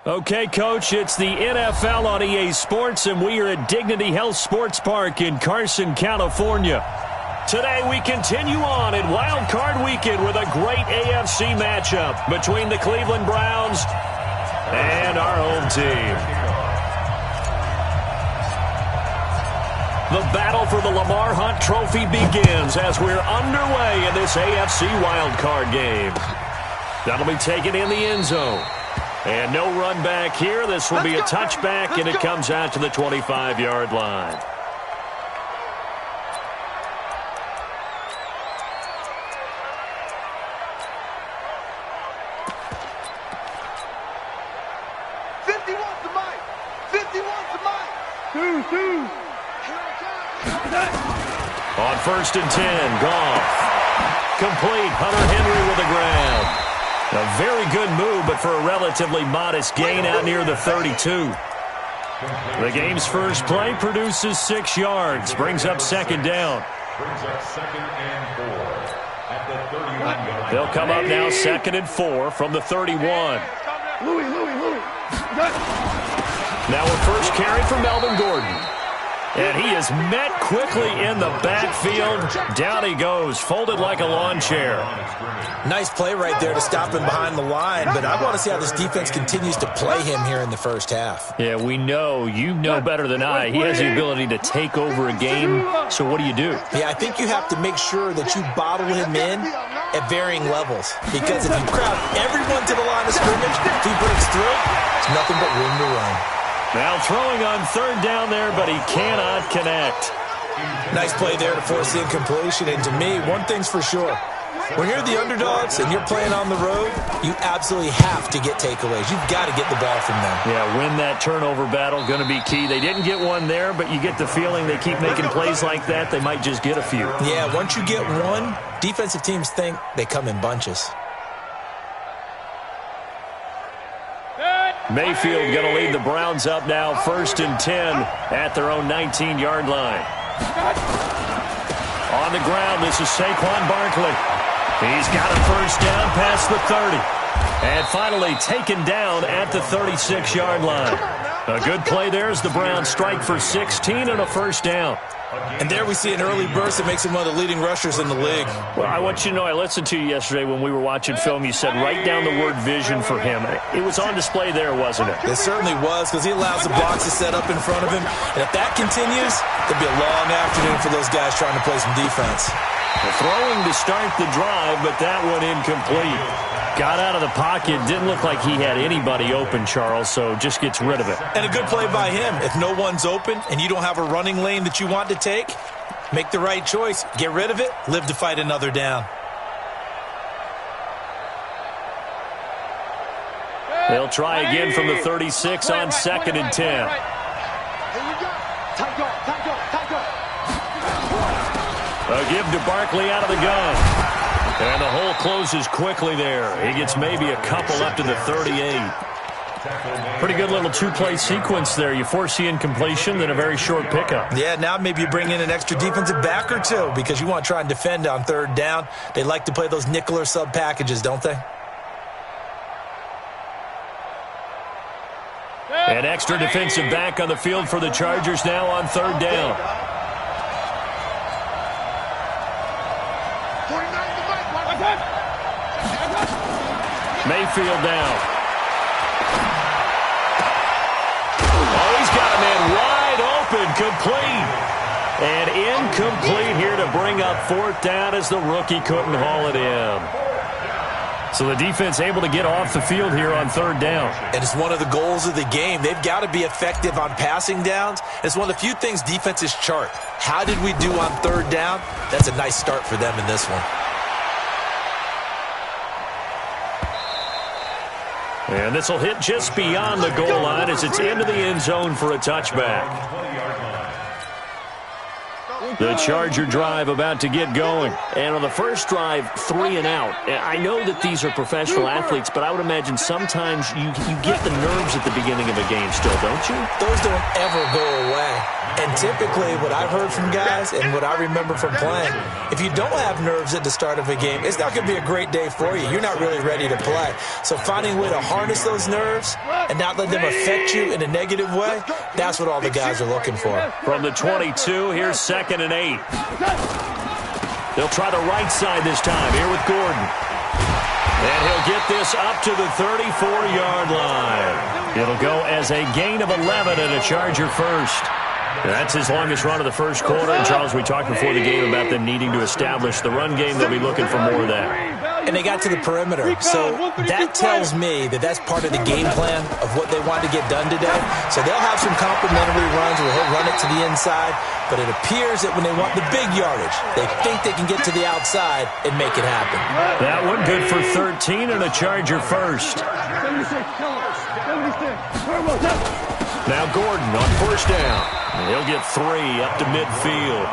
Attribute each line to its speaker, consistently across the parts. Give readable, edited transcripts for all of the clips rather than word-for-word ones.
Speaker 1: Okay, Coach, it's the NFL on EA Sports, and we are at Dignity Health Sports Park in Carson, California. Today, we continue on in Wild Card Weekend with a great AFC matchup between the Cleveland Browns and our home team. The battle for the Lamar Hunt Trophy begins as we're underway in this AFC Wild Card game. That'll be taken in the end zone. And no run back here. This will be a touchback, and it comes out to the 25-yard line. On 1st and 10, Goff. Complete. Hunter Henry with the grab. A very good move, but for a relatively modest gain out near the 32. The game's first play produces 6 yards. Brings up 2nd down. They'll come up now 2nd and 4 from the 31. Now a first carry for Melvin Gordon. And he is met quickly in the backfield. Down he goes, folded like a lawn chair.
Speaker 2: Nice play right there to stop him behind the line, but I want to see how this defense continues to play him here in the first half.
Speaker 1: Yeah, we know. You know better than I. He has the ability to take over a game, so what do?
Speaker 2: Yeah, I think you have to make sure that you bottle him in at varying levels, because if you crowd everyone to the line of scrimmage, if he breaks through, there's nothing but room to run.
Speaker 1: Now throwing on 3rd down there, but he cannot connect.
Speaker 2: Nice play there to force the incompletion, and to me, one thing's for sure. When you're the underdogs and you're playing on the road, you absolutely have to get takeaways. You've got to get the ball from them.
Speaker 1: Yeah, win that turnover battle, going to be key. They didn't get one there, but you get the feeling they keep making plays like that, they might just get a few.
Speaker 2: Yeah, once you get one, defensive teams think they come in bunches.
Speaker 1: Mayfield going to lead the Browns up now 1st and 10 at their own 19-yard line. On the ground, this is Saquon Barkley. He's got a first down past the 30. And finally taken down at the 36-yard line. A good play there as the Browns strike for 16 and a first down.
Speaker 2: And there we see an early burst that makes him one of the leading rushers in the league.
Speaker 1: Well, I want you to know, I listened to you yesterday when we were watching film. You said write down the word vision for him. It was on display there, wasn't it?
Speaker 2: It certainly was, because he allows the blocks to set up in front of him. And if that continues, there'll be a long afternoon for those guys trying to play some defense.
Speaker 1: Throwing to start the drive, but that one incomplete. Got out of the pocket. Didn't look like he had anybody open, Charles, so just gets rid of it.
Speaker 2: And a good play by him. If no one's open and you don't have a running lane that you want to take, make the right choice. Get rid of it. Live to fight another down.
Speaker 1: They'll try again from the 36 on 2nd and 10. A give to Barkley out of the gun. And the hole closes quickly there. He gets maybe a couple up to the 38. Pretty good little 2-play sequence there. You force the incompletion, then a very short pickup.
Speaker 2: Yeah, now maybe you bring in an extra defensive back or two because you want to try and defend on 3rd down. They like to play those nickel or sub packages, don't they?
Speaker 1: An extra defensive back on the field for the Chargers now on 3rd down. Mayfield down. Oh, he's got a man wide open, complete. And incomplete here to bring up 4th down as the rookie couldn't haul it in. So the defense able to get off the field here on 3rd down.
Speaker 2: And it's one of the goals of the game. They've got to be effective on passing downs. It's one of the few things defenses chart. How did we do on 3rd down? That's a nice start for them in this one.
Speaker 1: And this will hit just beyond the goal line as it's into the end zone for a touchback. The Charger drive about to get going.
Speaker 3: And on the first drive, 3 and out. I know that these are professional athletes, but I would imagine sometimes you get the nerves at the beginning of a game still, don't you?
Speaker 2: Those don't ever go away. And typically what I've heard from guys and what I remember from playing, if you don't have nerves at the start of a game, it's not going to be a great day for you. You're not really ready to play. So finding a way to harness those nerves and not let them affect you in a negative way, that's what all the guys are looking for.
Speaker 1: From the 22, here's 2nd and 8. They'll try the right side this time, here with Gordon. And he'll get this up to the 34-yard line. It'll go as a gain of 11 and a Charger first. That's his longest run of the first quarter. And, Charles, we talked before the game about them needing to establish the run game. They'll be looking for more of that.
Speaker 2: And they got to the perimeter. So that tells me that that's part of the game plan of what they want to get done today. So they'll have some complimentary runs where he'll run it to the inside. But it appears that when they want the big yardage, they think they can get to the outside and make it happen.
Speaker 1: That one good for 13 and a Charger first. Now Gordon on first down. He'll get 3 up to midfield.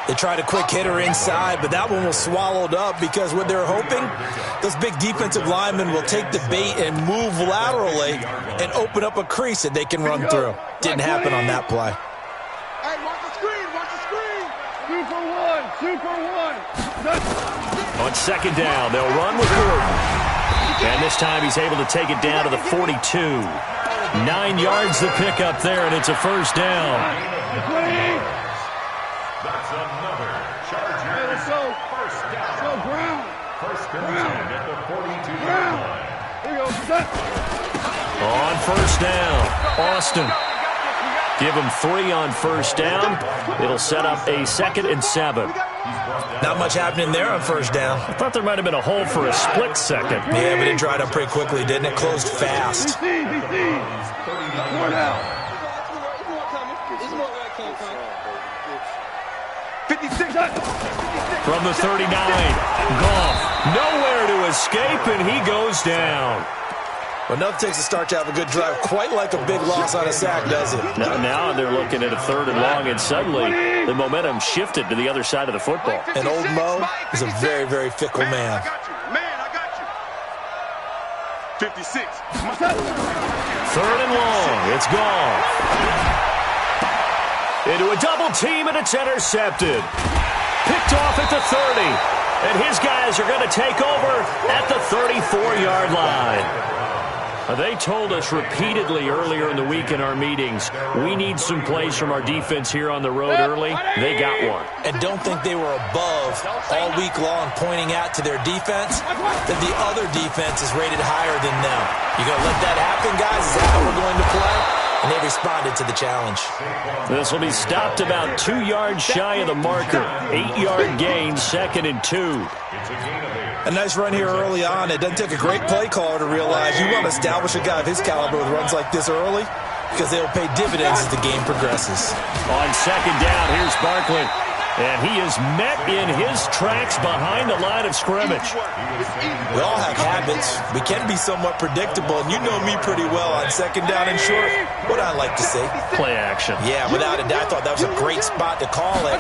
Speaker 2: They tried a quick hitter inside, but that one was swallowed up because what they're hoping, those big defensive linemen will take the bait and move laterally and open up a crease that they can run through. Didn't happen on that play.
Speaker 4: Hey, watch the screen, watch the screen. 2 for 1, 2 for 1.
Speaker 1: On second down, they'll run with Gordon. And this time he's able to take it down to the 42. 9 yards to pick up there, and it's a first down.
Speaker 4: That's another Charger. First down. Go ground. First down at the 42-yard line. Here you go. Set.
Speaker 1: On first down, Austin. Give him 3 on first down. It'll set up a 2nd and 7.
Speaker 2: Not much happening there on first down.
Speaker 1: I thought there might have been a hole for a split second.
Speaker 2: Yeah, but it dried up pretty quickly, didn't it? Closed fast.
Speaker 1: From the 39, Goff. Nowhere to escape, and he goes down.
Speaker 2: Well, nothing takes a start to have a good drive quite like a big loss on a sack, does it?
Speaker 1: Now they're looking at a 3rd and long, and suddenly the momentum shifted to the other side of the football.
Speaker 2: And old Mo is a very, very fickle man.
Speaker 4: I got you. 56.
Speaker 1: 3rd and long. It's Goff. Into a double team, and it's intercepted. Picked off at the 30. And his guys are going to take over at the 34-yard line. They told us repeatedly earlier in the week in our meetings, we need some plays from our defense here on the road early. They got one.
Speaker 2: And don't think they were above all week long pointing out to their defense that the other defense is rated higher than them. You going to let that happen, guys? Is that how we're going to play? And they responded to the challenge.
Speaker 1: This will be stopped about 2 yards shy of the marker. 8-yard gain, 2nd and 2.
Speaker 2: A nice run here early on. It doesn't take a great play caller to realize you want to establish a guy of his caliber with runs like this early because they'll pay dividends as the game progresses.
Speaker 1: On second down, here's Barkley. And he is met in his tracks behind the line of scrimmage.
Speaker 2: We all have habits. We can be somewhat predictable, and you know me pretty well on second down and short. What I like to say.
Speaker 1: Play action.
Speaker 2: Yeah, without a doubt, I thought that was a great spot to call it.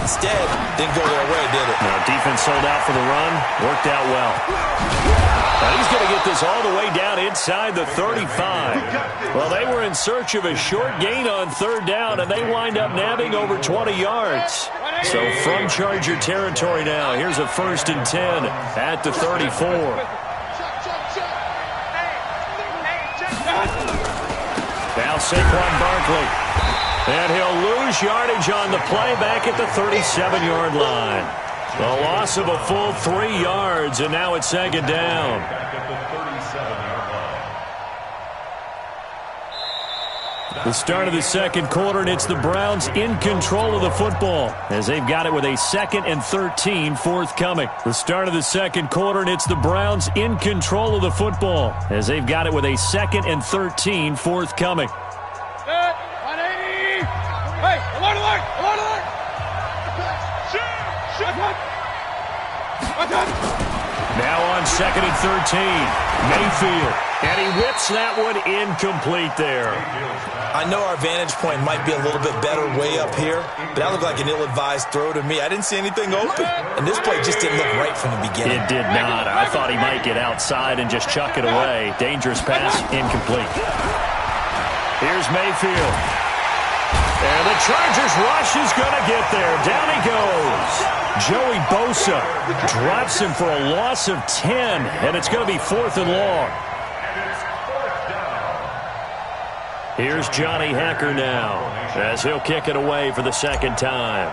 Speaker 2: Instead, didn't go their way, did it?
Speaker 1: Now, defense sold out for the run. Worked out well. Now he's going to get this all the way down inside the 35. Well, they were in search of a short gain on 3rd down, and they wind up nabbing over 20 yards. So from Charger territory now, here's a 1st and 10 at the 34. Now Saquon Barkley. And he'll lose yardage on the play back at the 37-yard line. The loss of a full 3 yards, and now it's 2nd down. The start of the second quarter, and it's the Browns in control of the football as they've got it with a 2nd and 13 forthcoming. The start of the second quarter, and it's the Browns in control of the football as they've got it with a 2nd and 13 forthcoming.
Speaker 4: Set. 180. Hey, alert, alert, alert, alert.
Speaker 1: Now on 2nd and 13, Mayfield. And he whips that one incomplete there.
Speaker 2: I know our vantage point might be a little bit better way up here, but that looked like an ill-advised throw to me. I didn't see anything open, and this play just didn't look right from the beginning.
Speaker 3: It did not. I thought he might get outside and just chuck it away. Dangerous pass, incomplete. Here's Mayfield. And the Chargers rush is going to get there. Down he goes. Joey Bosa drops him for a loss of 10, and it's going to be 4th and long. Here's Johnny Hacker now as he'll kick it away for the second time.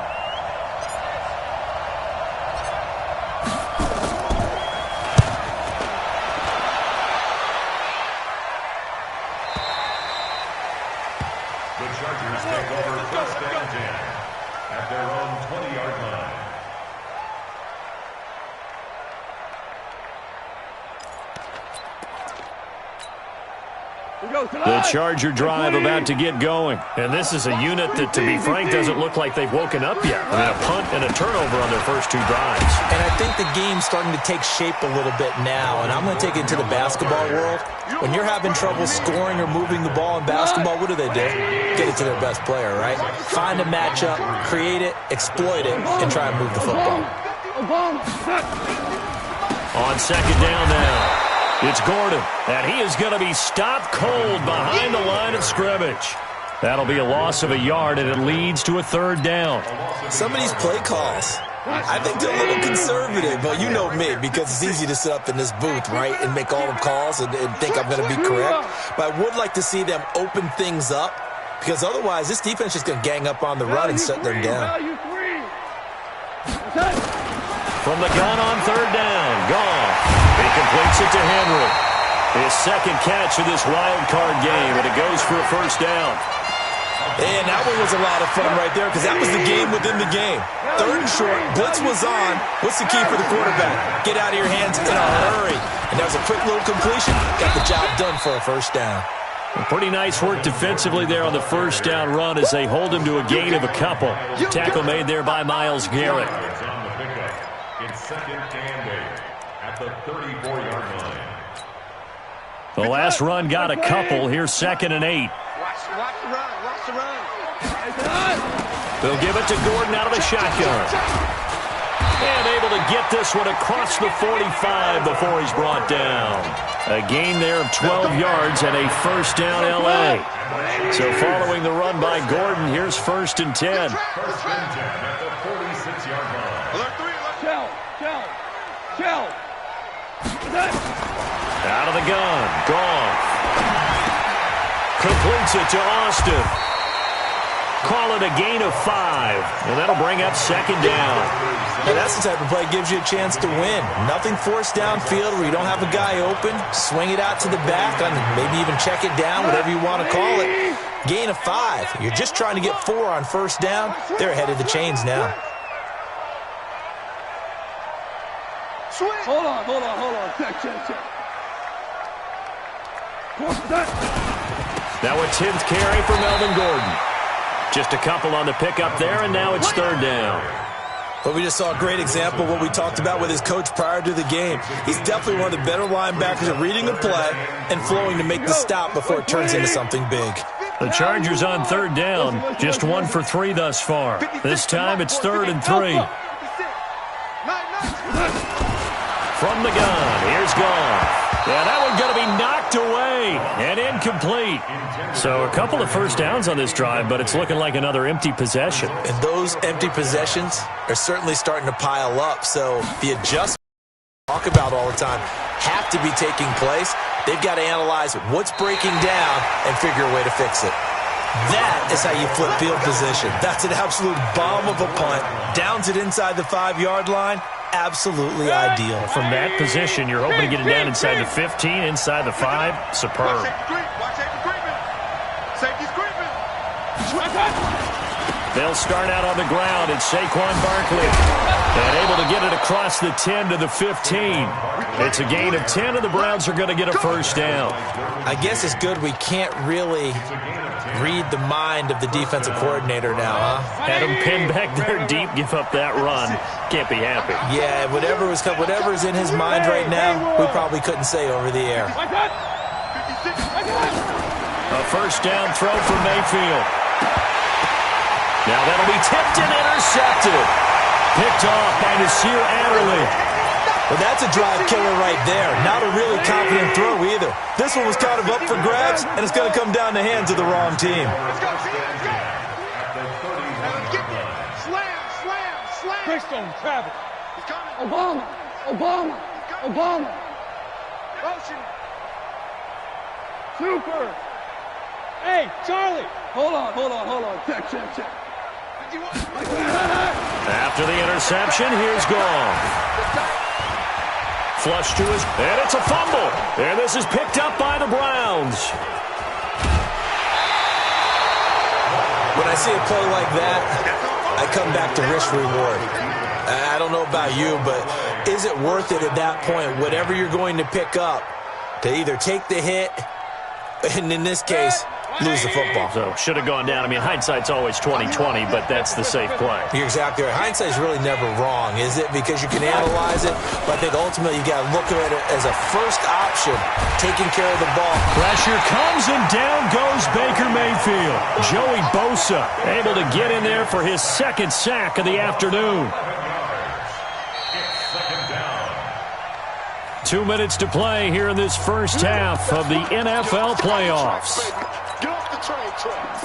Speaker 4: The Chargers take over 1st and 10 at their own 20-yard line.
Speaker 3: The Charger drive about to get going. And this is a unit that, to be frank, doesn't look like they've woken up yet. I mean, a punt and a turnover on their first 2 drives.
Speaker 2: And I think the game's starting to take shape a little bit now, and I'm going to take it to the basketball world. When you're having trouble scoring or moving the ball in basketball, what do? Get it to their best player, right? Find a matchup, create it, exploit it, and try and move the football.
Speaker 3: On second down now. It's Gordon, and he is going to be stopped cold behind the line of scrimmage. That'll be a loss of a yard, and it leads to a 3rd down.
Speaker 2: Some of these play calls, I think they're a little conservative, but you know me, because it's easy to sit up in this booth, right, and make all the calls and think I'm going to be correct. But I would like to see them open things up, because otherwise this defense is going to gang up on the run and shut them down.
Speaker 3: From the gun on 3rd down, gone. He completes it to Henry. His second catch of this wild card game, and it goes for a 1st down.
Speaker 2: And that one was a lot of fun right there, because that was the game within the game. 3rd and short, blitz was on. What's the key for the quarterback? Get out of your hands in a hurry. And that was a quick little completion. Got the job done for a 1st down.
Speaker 3: Pretty nice work defensively there on the 1st down run as they hold him to a gain of a couple. Tackle made there by Myles Garrett.
Speaker 4: It's 2nd and 8 at the 34-yard line.
Speaker 3: The last run got a couple. Here's 2nd and 8.
Speaker 5: Watch the run. Watch the run.
Speaker 3: They'll give it to Gordon out of the shotgun. And able to get this one across the 45 before he's brought down. A gain there of 12 yards and a 1st down L.A. So following the run by Gordon, here's 1st and 10.
Speaker 4: 1st and 10 at the 46-yard line.
Speaker 3: Out of the gun. Goff. Completes it to Austin. Call it a gain of 5. And that'll bring up 2nd down.
Speaker 2: And that's the type of play that gives you a chance to win. Nothing forced downfield where you don't have a guy open. Swing it out to the back, and maybe even check it down, whatever you want to call it. Gain of 5. You're just trying to get 4 on 1st down. They're ahead of the chains now.
Speaker 5: Hold on. Check.
Speaker 3: Now a 10th carry for Melvin Gordon. Just a couple on the pickup there, and now it's 3rd down.
Speaker 2: But we just saw a great example of what we talked about with his coach prior to the game. He's definitely one of the better linebackers at reading a play and flowing to make the stop before it turns into something big.
Speaker 3: The Chargers on 3rd down, just 1 for 3 thus far. This time it's 3rd and 3. From the gun, here's Goff. Yeah, that one's going to be knocked away and incomplete. So a couple of 1st downs on this drive, but it's looking like another empty possession.
Speaker 2: And those empty possessions are certainly starting to pile up. So the adjustments we talk about all the time have to be taking place. They've got to analyze what's breaking down and figure a way to fix it. That is how you flip field position. That's an absolute bomb of a punt. Downs it inside the 5-yard line. Absolutely ideal.
Speaker 3: From that position, you're hoping to get it down inside the 15, inside the 5. Superb. They'll start out on the ground. It's Saquon Barkley. And able to get it across the 10 to the 15. It's a gain of 10, and the Browns are going to get a 1st down.
Speaker 2: I guess it's good we can't really read the mind of the defensive coordinator now, huh?
Speaker 3: Had him pinned back there deep, give up that run. Can't be happy.
Speaker 2: Yeah, whatever's in his mind right now, we probably couldn't say over the air.
Speaker 1: A first down throw for Mayfield. Now that'll be tipped and intercepted. Picked off by Nasir Adderley.
Speaker 2: Well, that's a drive killer right there. Not a really confident throw either. This one was kind of up for grabs, and it's going to come down the hands of the wrong team.
Speaker 4: Let's go. Slam.
Speaker 5: Brickstone, Travis.
Speaker 4: He's coming.
Speaker 5: Obama.
Speaker 4: Motion.
Speaker 5: Super. Hey, Charlie. Hold on. Check.
Speaker 4: 51.
Speaker 1: After the interception, here's Goff. Flush to his, and it's a fumble. And this is picked up by the Browns.
Speaker 2: When I see a play like that, I come back to risk reward. I don't know about you, but is it worth it at that point, whatever you're going to pick up, to either take the hit, and in this case, lose the football?
Speaker 1: So should have gone down. I mean, hindsight's always 20/20, but that's the safe play.
Speaker 2: You're exactly right. Hindsight's really never wrong, is it? Because you can analyze it, but I think ultimately you got to look at it as a first option, taking care of the ball.
Speaker 1: Pressure comes, and down goes Baker Mayfield. Joey Bosa able to get in there for his second sack of the afternoon. 2 minutes to play here in this first half of the NFL playoffs.
Speaker 4: Get off the train tracks.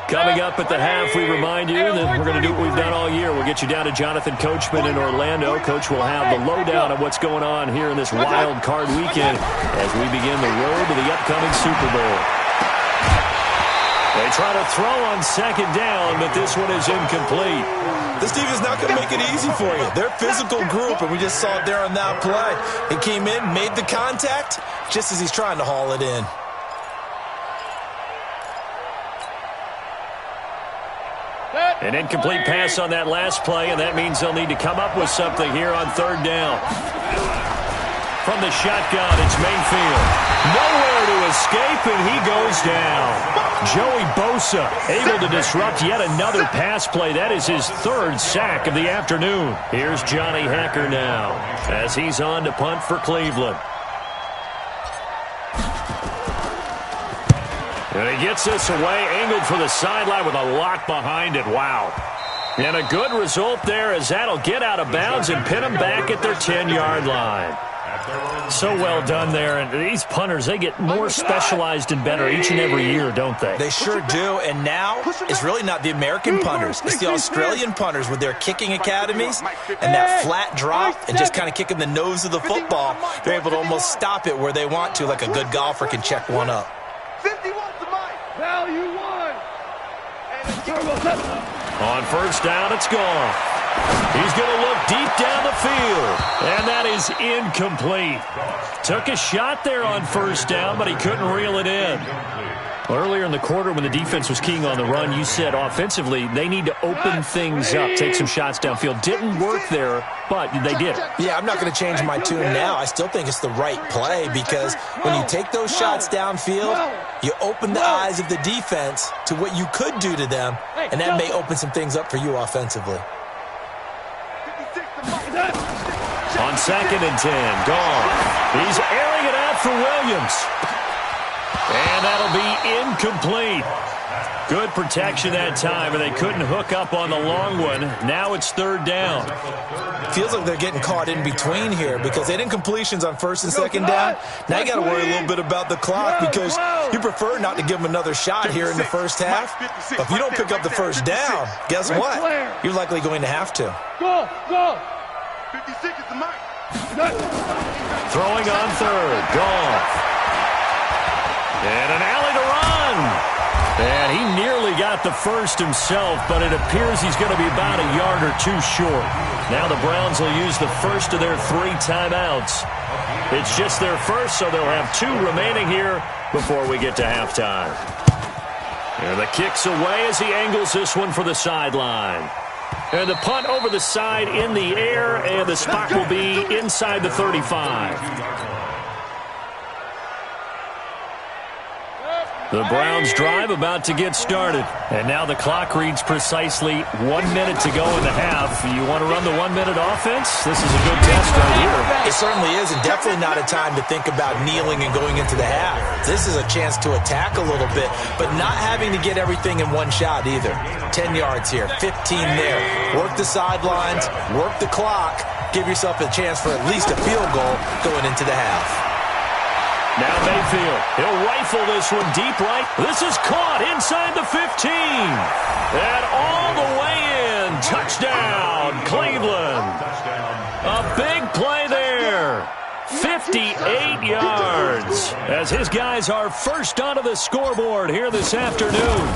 Speaker 1: Coming up at the half, we remind you that we're going to do what we've done all year. We'll get you down to Jonathan Coachman in Orlando. Coach will have the lowdown of what's going on here in this wild card weekend as we begin the road to the upcoming Super Bowl. They try to throw on second down, but this one is incomplete.
Speaker 2: This team is not going to make it easy for you. They're a physical group, and we just saw it there on that play. He came in, made the contact, just as he's trying to haul it in.
Speaker 1: An incomplete pass on that last play, and that means they'll need to come up with something here on third down. From the shotgun, it's Mayfield. Nowhere to escape, and he goes down. Joey Bosa able to disrupt yet another pass play. That is his third sack of the afternoon. Here's Johnny Hacker now as he's on to punt for Cleveland. And he gets this away, angled for the sideline with a lot behind it. Wow. And a good result there as that'll get out of bounds and pin them back at their 10-yard line. So well done there. And these punters, they get more specialized and better each and every year, don't they?
Speaker 2: They sure do. And now it's really not the American punters. It's the Australian punters with their kicking academies and that flat drop and just kind of kicking the nose of the football. They're able to almost stop it where they want to, like a good golfer can check one up.
Speaker 4: 51 to Mike. Value one.
Speaker 1: On first down, it's gone. He's going to look deep down the field, and that is incomplete. Took a shot there on first down, but he couldn't reel it in. Earlier in the quarter when the defense was keying on the run, you said offensively they need to open things up, take some shots downfield. Didn't work there, but they did.
Speaker 2: Yeah, I'm not going to change my tune now. I still think it's the right play because when you take those shots downfield, you open the eyes of the defense to what you could do to them, and that may open some things up for you offensively.
Speaker 1: On second and 10, gone. He's airing it out for Williams. And that'll be incomplete. Good protection that time, and they couldn't hook up on the long one. Now it's third down.
Speaker 2: Feels like they're getting caught in between here because they didn't completions on first and second down. Now you got to worry a little bit about the clock because you prefer not to give them another shot here in the first half. But if you don't pick up the first down, guess what? You're likely going to have to.
Speaker 5: Go.
Speaker 4: 56 is the Mike.
Speaker 1: Throwing on third, Goff. And an alley to run. And he nearly got the first himself, but it appears he's going to be about a yard or two short. Now the Browns will use the first of their 3 timeouts. It's just their first, so they'll have 2 remaining here before we get to halftime. And the kick's away as he angles this one for the sideline. And the punt over the side in the air, and the spot will be inside the 35. The Browns drive about to get started. And now the clock reads precisely 1 minute to go in the half. You want to run the 1 minute offense? This is a good test right here.
Speaker 2: It certainly is, and definitely not a time to think about kneeling and going into the half. This is a chance to attack a little bit, but not having to get everything in one shot either. 10 yards here, 15 there. Work the sidelines, work the clock. Give yourself a chance for at least a field goal going into the half.
Speaker 1: Now Mayfield, he'll rifle this one deep right. This is caught inside the 15. And all the way in. Touchdown, Cleveland. A big play there. 58 yards. As his guys are first onto the scoreboard here this afternoon.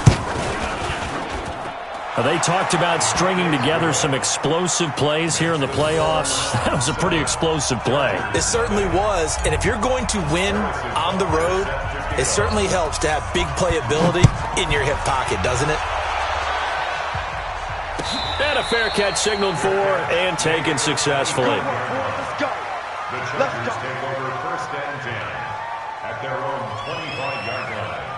Speaker 1: They talked about stringing together some explosive plays here in the playoffs. That was a pretty explosive play.
Speaker 2: It certainly was, and if you're going to win on the road, it certainly helps to have big playability in your hip pocket, doesn't it?
Speaker 1: And a fair catch signaled for and taken successfully.
Speaker 4: Let's go. The Chargers take over 1st and 10 at their own 25-yard line.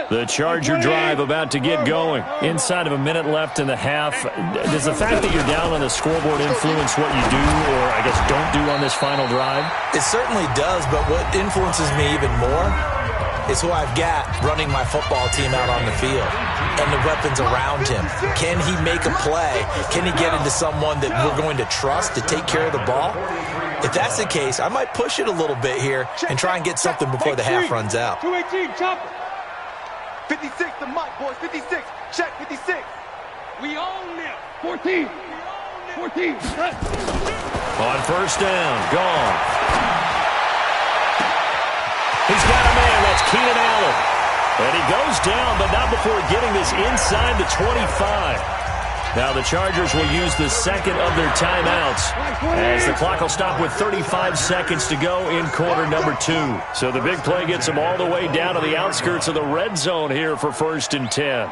Speaker 1: The Charger drive about to get going. Inside of a minute left in the half. Does the fact that you're down on the scoreboard influence what you do, or I guess don't do on this final drive?
Speaker 2: It certainly does, but what influences me even more is who I've got running my football team out on the field and the weapons around him. Can he make a play? Can he get into someone that we're going to trust to take care of the ball? If that's the case, I might push it a little bit here and try and get something before the half runs out.
Speaker 5: 218, chopper.
Speaker 6: 56, the mic, boys. 56. Check, 56.
Speaker 5: We own them. 14. 14.
Speaker 1: On first down, gone. He's got a man. That's Keenan Allen. And he goes down, but not before getting this inside the 25. Now the Chargers will use the second of their timeouts as the clock will stop with 35 seconds to go in quarter number 2. So the big play gets them all the way down to the outskirts of the red zone here for 1st and 10.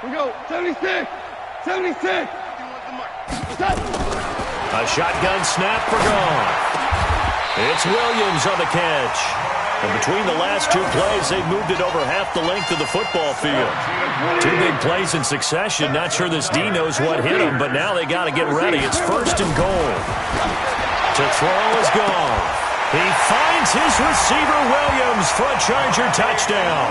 Speaker 5: We go. 76. 76.
Speaker 1: A shotgun snap for Goff. It's Williams on the catch. And between the last two plays, they've moved it over half the length of the football field. Two big plays in succession. Not sure this D knows what hit him, but now they got to get ready. It's 1st and goal. To throw is Goff. He finds his receiver Williams for a Charger touchdown.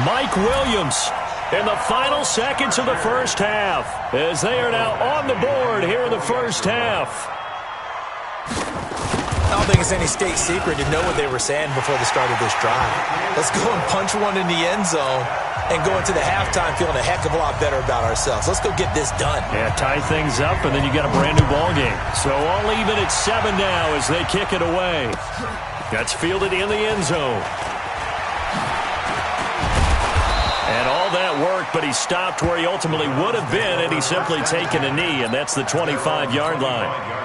Speaker 1: Mike Williams in the final seconds of the first half, as they are now on the board here in the first half.
Speaker 2: I don't think it's any state secret to know what they were saying before the start of this drive. Let's go and punch one in the end zone and go into the halftime feeling a heck of a lot better about ourselves. Let's go get this done.
Speaker 1: Yeah, tie things up, and then you got a brand new ball game. So all even at 7 now as they kick it away. That's fielded in the end zone. And all that worked, but he stopped where he ultimately would have been had he simply taken a knee, and that's the 25-yard line.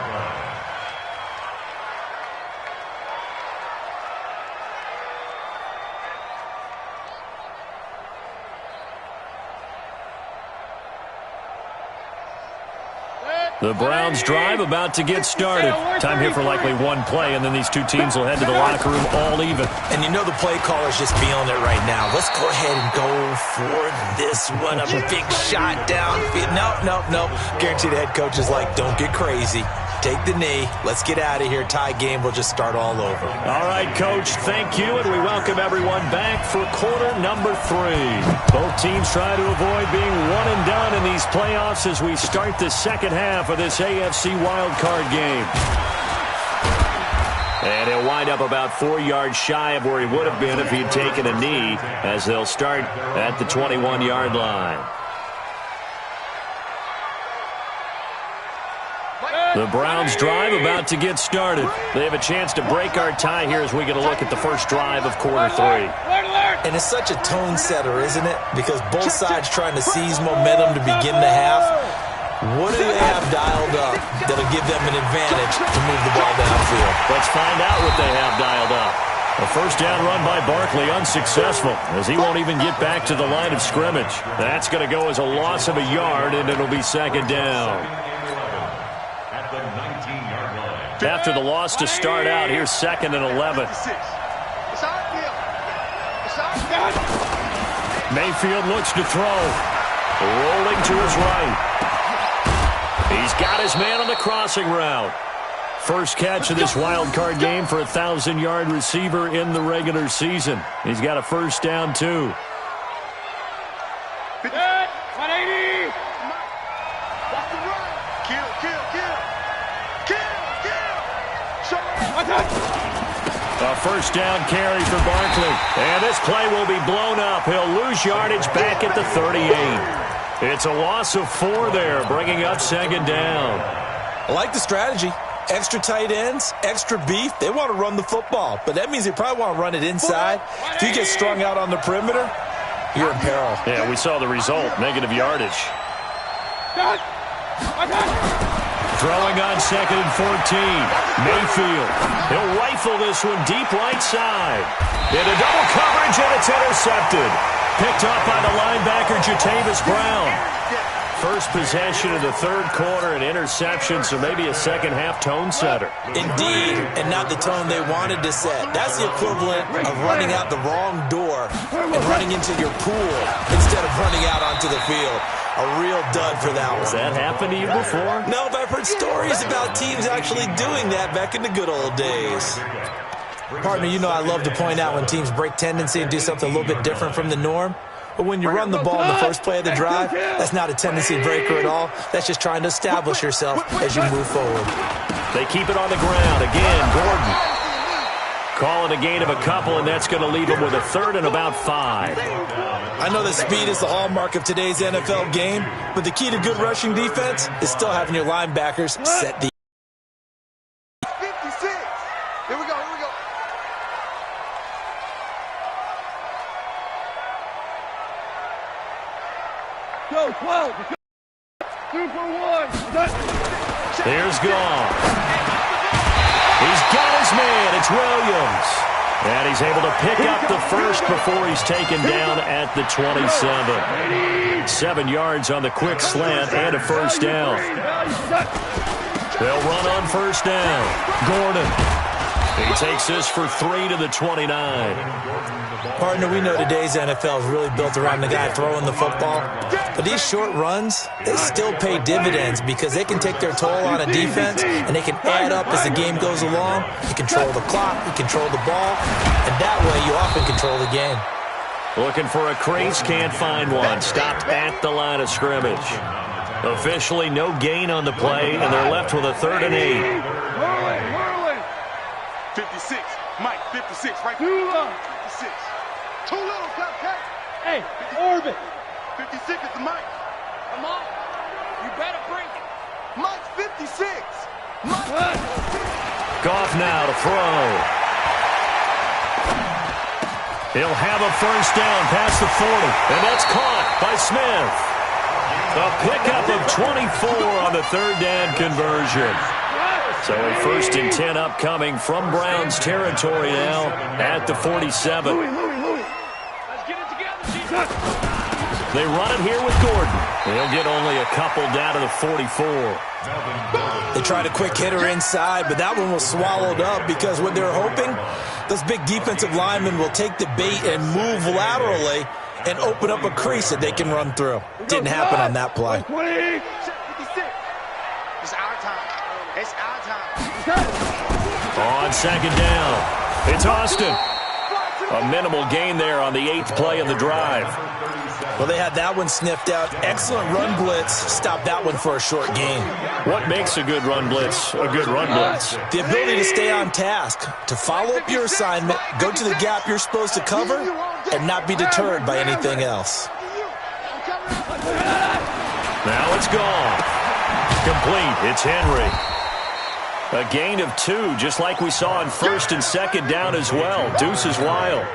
Speaker 1: The Browns drive about to get started. Time here for likely one play, and then these two teams will head to the locker room all even.
Speaker 2: And you know the play caller's just feeling it right now. Let's go ahead and go for this one. A big shot downfield. No. Guarantee the head coach is like, don't get crazy. Take the knee. Let's get out of here. Tie game will just start all over.
Speaker 1: All right, Coach, thank you, and we welcome everyone back for quarter number 3. Both teams try to avoid being one and done in these playoffs as we start the second half of this AFC wildcard game. And he'll wind up about 4 yards shy of where he would have been if he'd taken a knee, as they'll start at the 21-yard line. The Browns drive about to get started. They have a chance to break our tie here as we get a look at the first drive of quarter 3.
Speaker 2: And it's such a tone setter, isn't it? Because both sides trying to seize momentum to begin the half. What do they have dialed up that'll give them an advantage to move the ball downfield.
Speaker 3: Let's find out what they have dialed up. A first down run by Barkley unsuccessful, as he won't even get back to the line of scrimmage. That's going to go as a loss of a yard, and it'll be second down.
Speaker 4: At the 19-yard line.
Speaker 3: After the loss to start out, here's 2nd and 11. Mayfield looks to throw. Rolling to his right. He's got his man on the crossing route. First catch of this wild card game for a 1,000-yard receiver in the regular season. He's got a first down, too.
Speaker 5: 180.
Speaker 3: A first down carry for Barkley. And this play will be blown up. He'll lose yardage back at the 38. It's a loss of 4 there, bringing up second down.
Speaker 2: I like the strategy. Extra tight ends, extra beef. They want to run the football, but that means they probably want to run it inside. If you get strung out on the perimeter, you're in peril.
Speaker 3: Yeah, we saw the result, negative yardage. Throwing on 2nd and 14. Mayfield. He'll rifle this one deep right side. Into double coverage, and it's intercepted. Picked up by the linebacker, Jatavis Brown. First possession of the third quarter, an interception, so maybe a second-half tone setter.
Speaker 2: Indeed, and not the tone they wanted to set. That's the equivalent of running out the wrong door and running into your pool instead of running out onto the field. A real dud for that one.
Speaker 3: Has that happened to you before?
Speaker 2: No, but I've heard stories about teams actually doing that back in the good old days. Partner, you know I love to point out when teams break tendency and do something a little bit different from the norm. But when you run the ball in the first play of the drive, that's not a tendency breaker at all. That's just trying to establish yourself as you move forward.
Speaker 3: They keep it on the ground. Again, Gordon. Call it a gain of a couple, and that's going to leave them with a 3rd and about 5.
Speaker 2: I know that speed is the hallmark of today's NFL game, but the key to good rushing defense is still having your linebackers set the
Speaker 6: 56. Here we go.
Speaker 5: Go, 12. 2 for 1.
Speaker 3: Here's Goff. He's got his man. It's Williams. And he's able to pick up the first before he's taken down at the 27. 7 yards on the quick slant and a first down. They'll run on first down. Gordon. He takes this for 3 to the 29.
Speaker 2: Partner, we know today's NFL is really built around the guy throwing the football. But these short runs, they still pay dividends because they can take their toll on a defense and they can add up as the game goes along. You control the clock, you control the ball, and that way you often control the game.
Speaker 3: Looking for a crease, can't find one. Stopped at the line of scrimmage. Officially no gain on the play, and they're left with a 3rd and 8.
Speaker 6: 56. Mike, 56. Right.
Speaker 5: Too long.
Speaker 6: 56. Too little, Cupcake.
Speaker 5: Hey, orbit.
Speaker 6: 56 is the Mike.
Speaker 5: Come on. You better bring it.
Speaker 6: Mike's 56. Mike.
Speaker 3: Goff now to throw. He'll have a first down past the 40, and that's caught by Smith. A pickup of 24 on the 3rd down conversion. So a 1st and 10 upcoming from Browns territory now at the 47.
Speaker 5: Let's get it together, Jesus.
Speaker 3: They run it here with Gordon. They'll get only a couple down to the 44.
Speaker 2: They tried a quick hitter inside, but that one was swallowed up because what they're hoping, those big defensive linemen will take the bait and move laterally and open up a crease that they can run through. Didn't happen on that play.
Speaker 5: 20.
Speaker 6: 56. It's our time. It's our time.
Speaker 3: On second down, it's Austin. A minimal gain there on the 8th play of the drive.
Speaker 2: Well, they had that one sniffed out. Excellent run blitz. Stopped that one for a short gain.
Speaker 3: What makes a good run blitz a good run blitz?
Speaker 2: The ability to stay on task, to follow up your assignment, go to the gap you're supposed to cover, and not be deterred by anything else.
Speaker 3: Now it's gone. Complete. It's Henry. A gain of 2, just like we saw on 1st and 2nd down as well. Deuce is wild.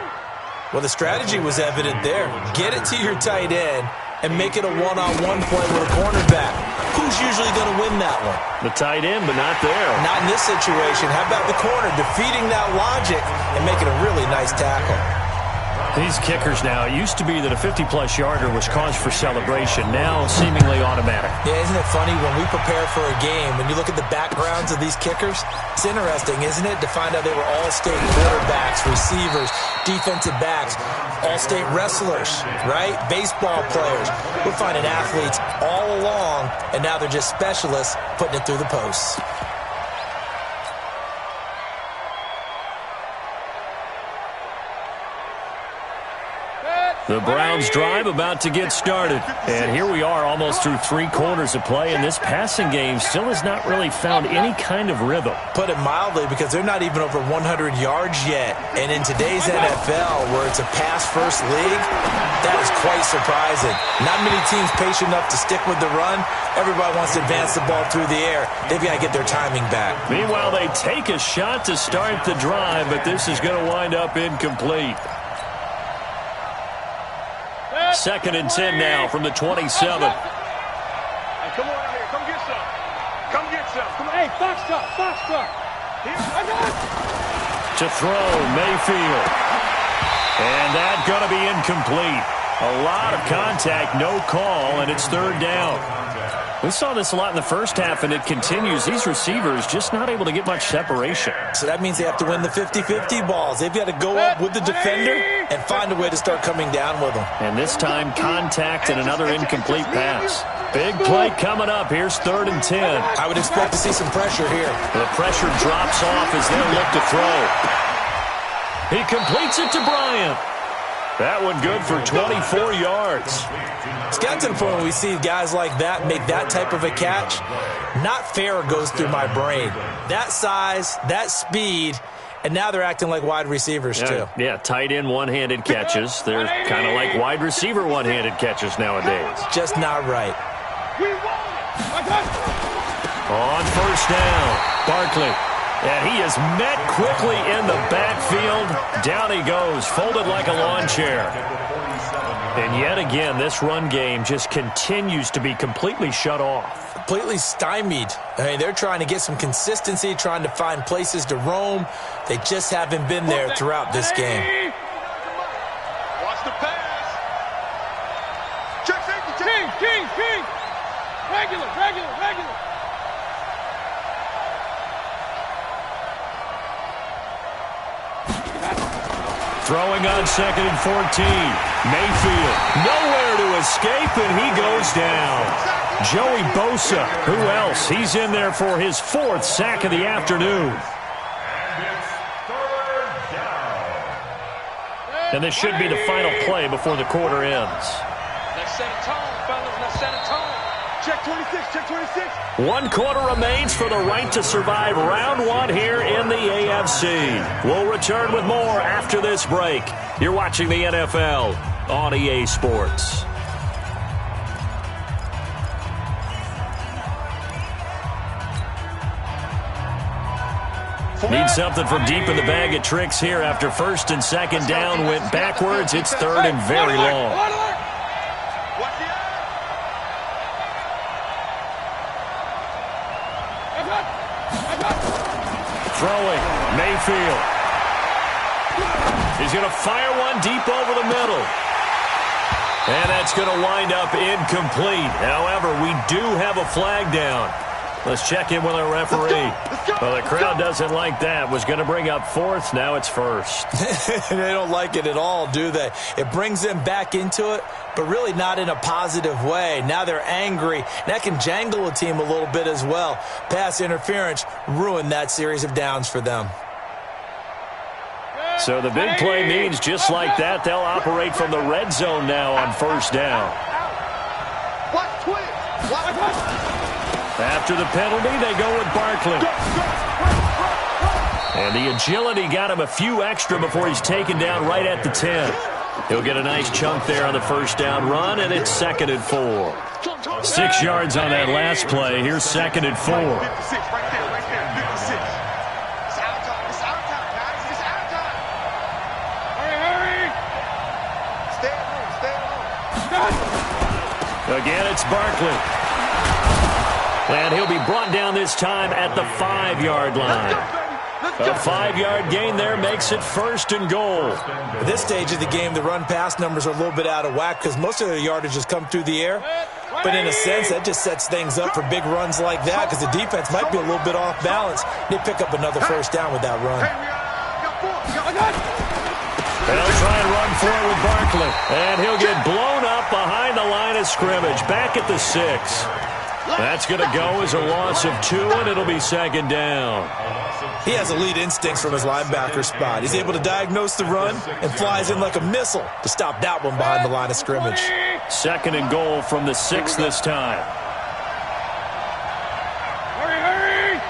Speaker 2: Well, the strategy was evident there. Get it to your tight end and make it a one-on-one play with a cornerback. who's usually going to win that one?
Speaker 1: The tight end, but not there.
Speaker 2: Not in this situation. How about the corner defeating that logic and making a really nice tackle?
Speaker 1: These kickers now, it used to be that a 50-plus yarder was cause for celebration. Now, seemingly automatic.
Speaker 2: Yeah, isn't it funny when we prepare for a game, when you look at the backgrounds of these kickers, it's interesting, isn't it, to find out they were all-state quarterbacks, receivers, defensive backs, all-state wrestlers, right? Baseball players. We're finding athletes all along, and now they're just specialists putting it through the posts.
Speaker 1: The Browns drive about to get started. And here we are almost through 3 quarters of play, and this passing game still has not really found any kind of rhythm.
Speaker 2: Put it mildly, because they're not even over 100 yards yet. And in today's NFL, where it's a pass-first league, that is quite surprising. Not many teams patient enough to stick with the run. Everybody wants to advance the ball through the air. They've got to get their timing back.
Speaker 1: Meanwhile, they take a shot to start the drive, but this is going to wind up incomplete. 2nd and 10 now from the 27.
Speaker 5: Hey, come on out here. Come get some. Come get some. Come on. Hey, fox truck. Here, I got it.
Speaker 1: To throw, Mayfield. And that's going to be incomplete. A lot of contact, no call, and it's 3rd down. We saw this a lot in the first half, and it continues. These receivers just not able to get much separation.
Speaker 2: So that means they have to win the 50-50 balls. They've got to go up with the defender and find a way to start coming down with them.
Speaker 1: And this time, contact and another incomplete pass. Big play coming up. Here's 3rd and 10.
Speaker 2: I would expect to see some pressure here.
Speaker 1: The pressure drops off as they look to throw. He completes it to Bryant. That one good for 24 yards.
Speaker 2: It's got to the point where we see guys like that make that type of a catch. Not fair goes through my brain. That size, that speed, and now they're acting like wide receivers too.
Speaker 1: Yeah, tight end one-handed catches. They're kind of like wide receiver one-handed catches nowadays.
Speaker 2: Just not right.
Speaker 1: On 1st down, Barkley. And he is met quickly in the backfield. Down he goes, folded like a lawn chair. And yet again, this run game just continues to be completely shut off.
Speaker 2: Completely stymied. I mean, they're trying to get some consistency, trying to find places to roam. They just haven't been there throughout this game.
Speaker 5: Watch the pass. Check safety. King. Regular.
Speaker 1: Throwing on 2nd and 14. Mayfield, nowhere to escape, and he goes down. Joey Bosa, who else? He's in there for his 4th sack of the afternoon. And this should be the final play before the quarter ends.
Speaker 5: Let's set a tone, fellas. Let's set a tone. Check 26.
Speaker 1: 1 quarter remains for the right to survive round 1 here in the AFC. We'll return with more after this break. You're watching the NFL on EA Sports. Need something from deep in the bag of tricks here after 1st and 2nd down. Went backwards. It's 3rd and very long. Throwing, Mayfield. He's going to fire one deep over the middle. And that's going to wind up incomplete. However, we do have a flag down. Let's check in with our referee. Well, the crowd doesn't like that. Was going to bring up 4th. Now it's 1st.
Speaker 2: They don't like it at all, do they? It brings them back into it, but really not in a positive way. Now they're angry. That can jangle a team a little bit as well. Pass interference ruined that series of downs for them.
Speaker 1: So the big play means just like that, they'll operate from the red zone now on 1st down. After the penalty, they go with Barkley. And the agility got him a few extra before he's taken down right at the 10. He'll get a nice chunk there on the 1st down run, and it's 2nd and 4. 6 yards on that last play. Here's 2nd and 4.
Speaker 6: Right there, 56. It's our time, guys. It's our time.
Speaker 5: Hurry!
Speaker 6: Stay at home.
Speaker 1: Again, it's Barkley. And he'll be brought down this time at the 5-yard line. A 5-yard gain there makes it 1st and goal.
Speaker 2: At this stage of the game, the run-pass numbers are a little bit out of whack because most of their yardage has come through the air. But in a sense, that just sets things up for big runs like that because the defense might be a little bit off balance. They pick up another 1st down with that run.
Speaker 1: They'll try and run for it with Barkley. And he'll get blown up behind the line of scrimmage, back at the 6. That's going to go as a loss of 2, and it'll be 2nd down.
Speaker 2: He has elite instincts from his linebacker spot. He's able to diagnose the run and flies in like a missile to stop that one behind the line of scrimmage.
Speaker 1: 2nd and goal from the 6 this time.
Speaker 5: Hurry!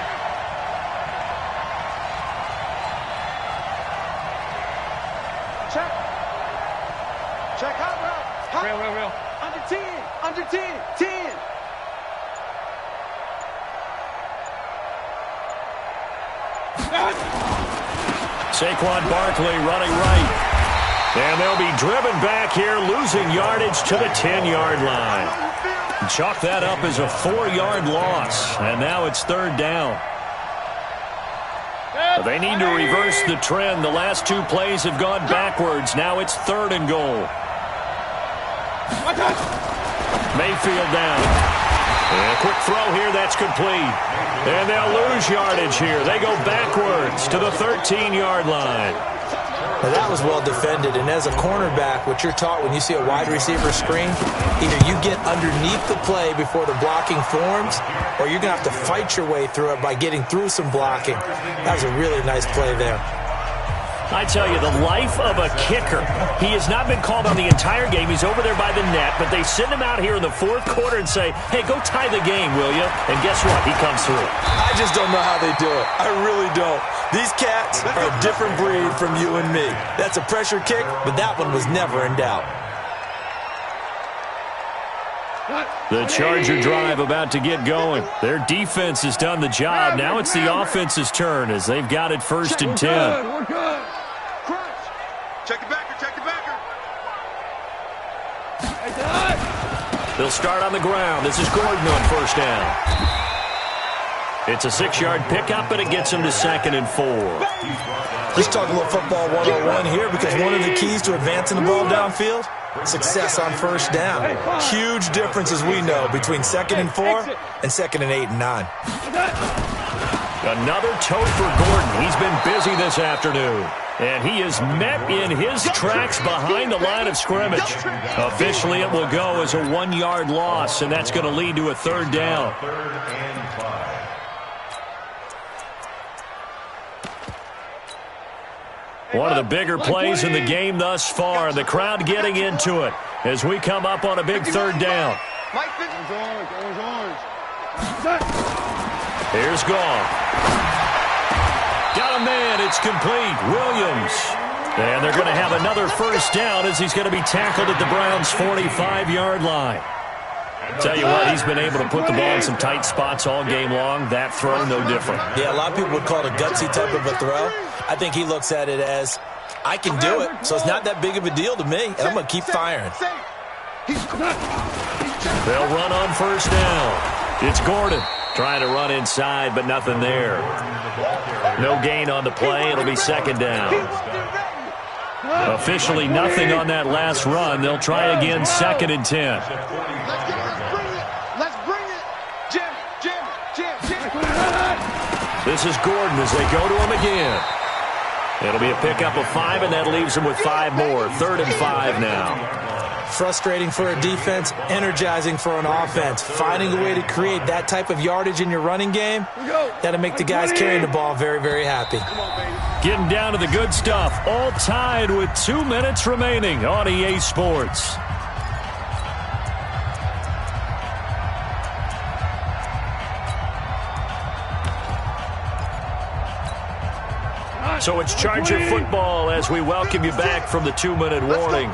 Speaker 5: Check hot route. Real. Under 10.
Speaker 1: Saquon Barkley running right. And they'll be driven back here, losing yardage to the 10-yard line. Chalk that up as a 4-yard loss. And now it's 3rd down. They need to reverse the trend. The last 2 plays have gone backwards. Now it's 3rd and goal. Mayfield down. And a quick throw here, that's complete. And they'll lose yardage here. They go backwards to the 13-yard line.
Speaker 2: Now that was well defended, and as a cornerback, what you're taught when you see a wide receiver screen, either you get underneath the play before the blocking forms, or you're going to have to fight your way through it by getting through some blocking. That was a really nice play there.
Speaker 1: I tell you, the life of a kicker. He has not been called on the entire game. He's over there by the net, but they send him out here in the 4th quarter and say, hey, go tie the game, will you? And guess what? He comes through.
Speaker 2: I just don't know how they do it. I really don't. These cats are a different breed from you and me. That's a pressure kick, but that one was never in doubt.
Speaker 1: The Charger drive about to get going. Their defense has done the job. Now it's the offense's turn as they've got it 1st and 10.
Speaker 5: We're good.
Speaker 6: Check the backer.
Speaker 1: They'll start on the ground. This is Gordon on 1st down. It's a 6-yard pickup, and it gets him to 2nd and 4.
Speaker 2: Let's talk a little football 101 here because one of the keys to advancing the ball downfield, success on 1st down. Huge difference, as we know, between 2nd and 4 and 2nd and 8 and 9.
Speaker 1: Another tote for Gordon. He's been busy this afternoon. And he is met in his tracks behind the line of scrimmage. Officially, it will go as a 1-yard loss, and that's going to lead to a 3rd down. One of the bigger plays in the game thus far. The crowd getting into it as we come up on a big 3rd down. Here's Goff. Got a man. It's complete. Williams. And they're going to have another 1st down as he's going to be tackled at the Browns' 45-yard line. Tell you what, he's been able to put the ball in some tight spots all game long. That throw, no different.
Speaker 2: Yeah, a lot of people would call it a gutsy type of a throw. I think he looks at it as, I can do it, so it's not that big of a deal to me, and I'm going to keep firing.
Speaker 1: They'll run on 1st down. It's Gordon trying to run inside, but nothing there. No gain on the play. It'll be 2nd down. Officially nothing on that last run. They'll try again, 2nd and 10.
Speaker 6: Let's bring it. Jim.
Speaker 1: This is Gordon as they go to him again. It'll be a pickup of 5, and that leaves them with 5 more. 3rd and 5 now.
Speaker 2: Frustrating for a defense, energizing for an offense. Finding a way to create that type of yardage in your running game, that'll make the guys carrying the ball very, very happy.
Speaker 1: Getting down to the good stuff. All tied with 2 minutes remaining on EA Sports. So it's Charger football as we welcome you back from the 2-minute warning.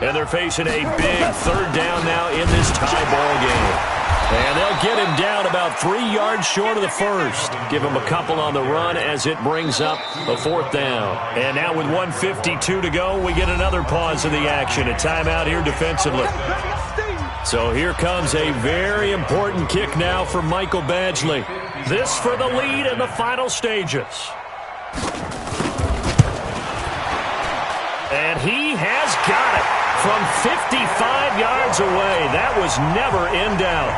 Speaker 1: And they're facing a big 3rd down now in this tie ball game. And they'll get him down about 3 yards short of the 1st. Give him a couple on the run as it brings up a 4th down. And now with 1:52 to go, we get another pause in the action. A timeout here defensively. So here comes a very important kick now for Michael Badgley. This for the lead in the final stages. And he has got it from 55 yards away. That was never in doubt.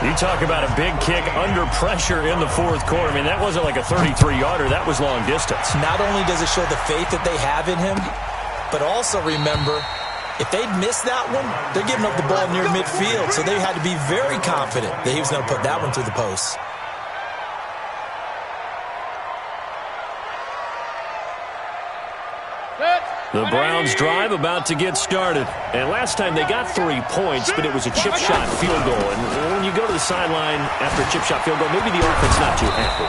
Speaker 1: You talk about a big kick under pressure in the fourth quarter. I mean, that wasn't like a 33-yarder. That was long distance.
Speaker 2: Not only does it show the faith that they have in him, but also remember, if they'd missed that one, they're giving up the ball near midfield, so they had to be very confident that he was going to put that one through the post.
Speaker 1: The Browns drive about to get started. And last time they got 3 points, but it was a chip shot field goal. And when you go to the sideline after a chip shot field goal, maybe the offense not too happy.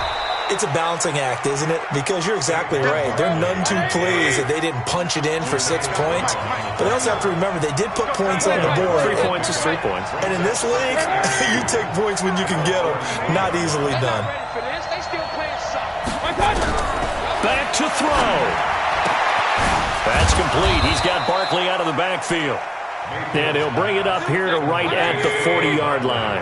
Speaker 2: It's a balancing act, isn't it? Because you're exactly right. They're none too pleased that they didn't punch it in for 6 points. But they also have to remember they did put points on the board.
Speaker 1: 3 points is 3 points.
Speaker 2: And in this league, you take points when you can get them. Not easily done.
Speaker 1: Back to throw. That's complete. He's got Barkley out of the backfield. And he'll bring it up here to right at the 40-yard line.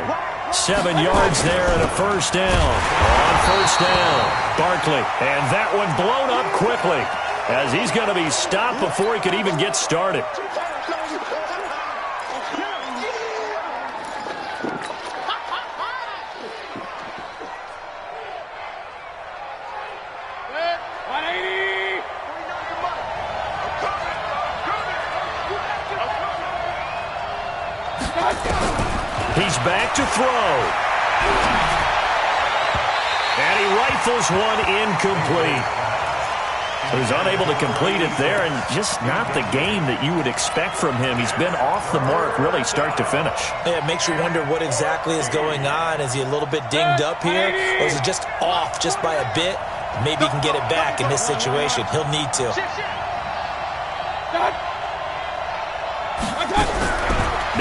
Speaker 1: 7 yards there and a first down. On first down, Barkley. And that one blown up quickly as he's going to be stopped before he could even get started. He's back to throw. And he rifles one incomplete. He was unable to complete it there, and just not the game that you would expect from him. He's been off the mark really start to finish.
Speaker 2: Yeah, it makes you wonder what exactly is going on. Is he a little bit dinged up here, or is he just off just by a bit? Maybe he can get it back in this situation. He'll need to.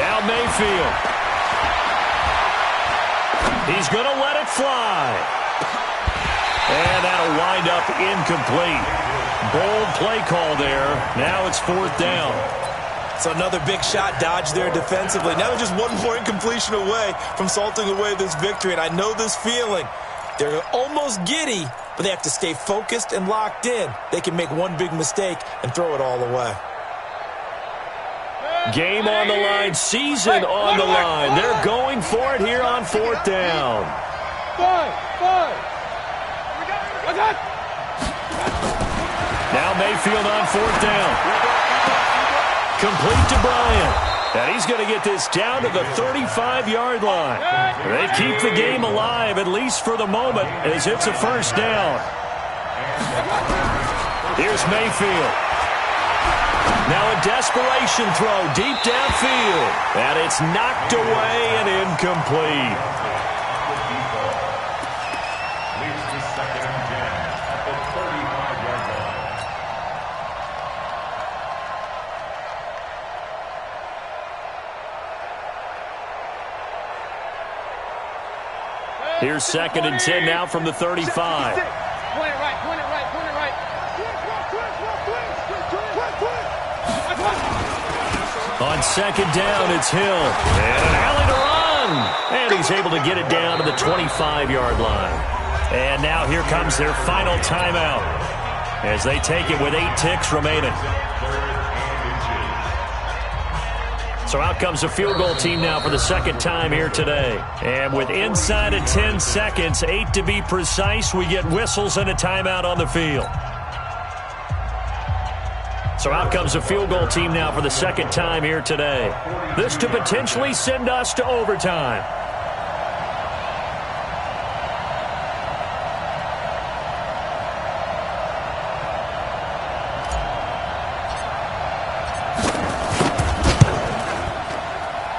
Speaker 1: Now Mayfield. He's going to let it fly. And that'll wind up incomplete. Bold play call there. Now it's fourth down.
Speaker 2: So another big shot dodged there defensively. Now they're just one more incompletion away from salting away this victory. And I know this feeling. They're almost giddy, but they have to stay focused and locked in. They can make one big mistake and throw it all away.
Speaker 1: Game on the line, season on the line. They're going for it here on fourth down. Now Mayfield on fourth down. Complete to Bryant. And he's going to get this down to the 35-yard line. They keep the game alive, at least for the moment, as it's a first down. Here's Mayfield. Now a desperation throw deep downfield. And it's knocked away and incomplete.
Speaker 4: Leads to second and 10 at the 35-yard line.
Speaker 1: Here's second and 10 now from the 35.
Speaker 5: Point it right, point it right, point it right.
Speaker 1: On second down, it's Hill. And an alley to run. And he's able to get it down to the 25-yard line. And now here comes their final timeout as they take it with 8 ticks remaining. So out comes the field goal team now for the second time here today. And with inside of 10 seconds, 8 to be precise, we get whistles and a timeout on the field. So out comes the field goal team now for the second time here today. This to potentially send us to overtime.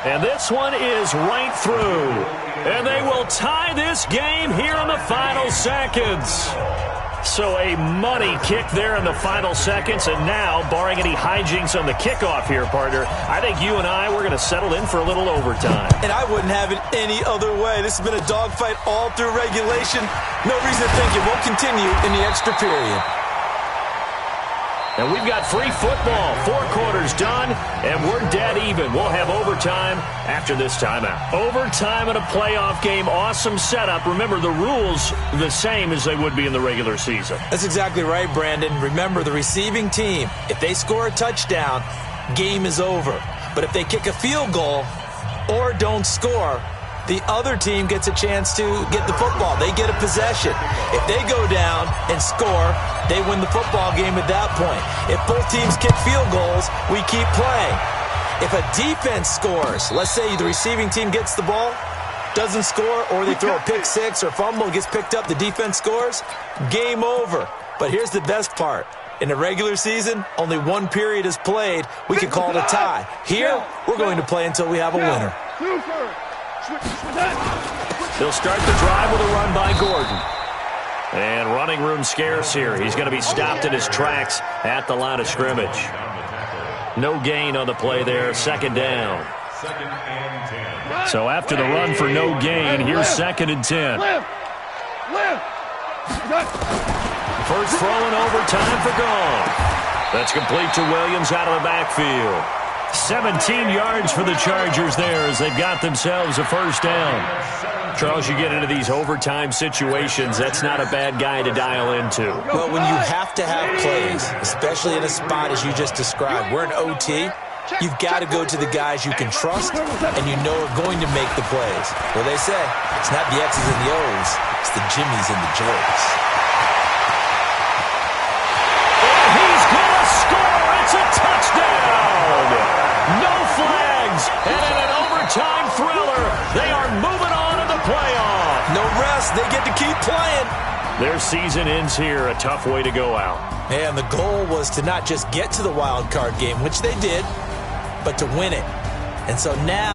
Speaker 1: And this one is right through. And they will tie this game here in the final seconds. So a money kick there in the final seconds. And now, barring any hijinks on the kickoff here, partner, I think you and I, we're going to settle in for a little overtime.
Speaker 2: And I wouldn't have it any other way. This has been a dogfight all through regulation. No reason to think it won't continue in the extra period.
Speaker 1: And we've got free football. 4 quarters done, and we're dead even. We'll have overtime after this timeout. Overtime in a playoff game. Awesome setup. Remember, the rules the same as they would be in the regular season.
Speaker 2: That's exactly right, Brandon. Remember, the receiving team, if they score a touchdown, game is over. But if they kick a field goal or don't score, the other team gets a chance to get the football. They get a possession. If they go down and score, they win the football game at that point. If both teams kick field goals, we keep playing. If a defense scores, let's say the receiving team gets the ball, doesn't score, or they throw a pick six or fumble, gets picked up, the defense scores, game over. But here's the best part. In the regular season, only 1 period is played. We can call it a tie. Here, we're going to play until we have a winner.
Speaker 1: They'll start the drive with a run by Gordon. And running room scarce here. He's going to be stopped in his tracks at the line of scrimmage. No gain on the play there. 2nd down. So after the run for no gain, here's 2nd and 10. First throw in overtime for Goff. That's complete to Williams out of the backfield. 17 yards for the Chargers there as they've got themselves a first down. Charles, you get into these overtime situations, that's not a bad guy to dial into.
Speaker 2: Well, when you have to have plays, especially in a spot as you just described, we're in OT, you've got to go to the guys you can trust and you know are going to make the plays. Well, they say, it's not the X's and the O's, it's the Jimmies and the Joes.
Speaker 1: And he's going to score! It's a touchdown! No flags, and in an overtime thriller, they are moving on to the playoff.
Speaker 2: No rest, they get to keep playing.
Speaker 1: Their season ends here, a tough way to go out.
Speaker 2: And the goal was to not just get to the wild card game, which they did, but to win it. And so now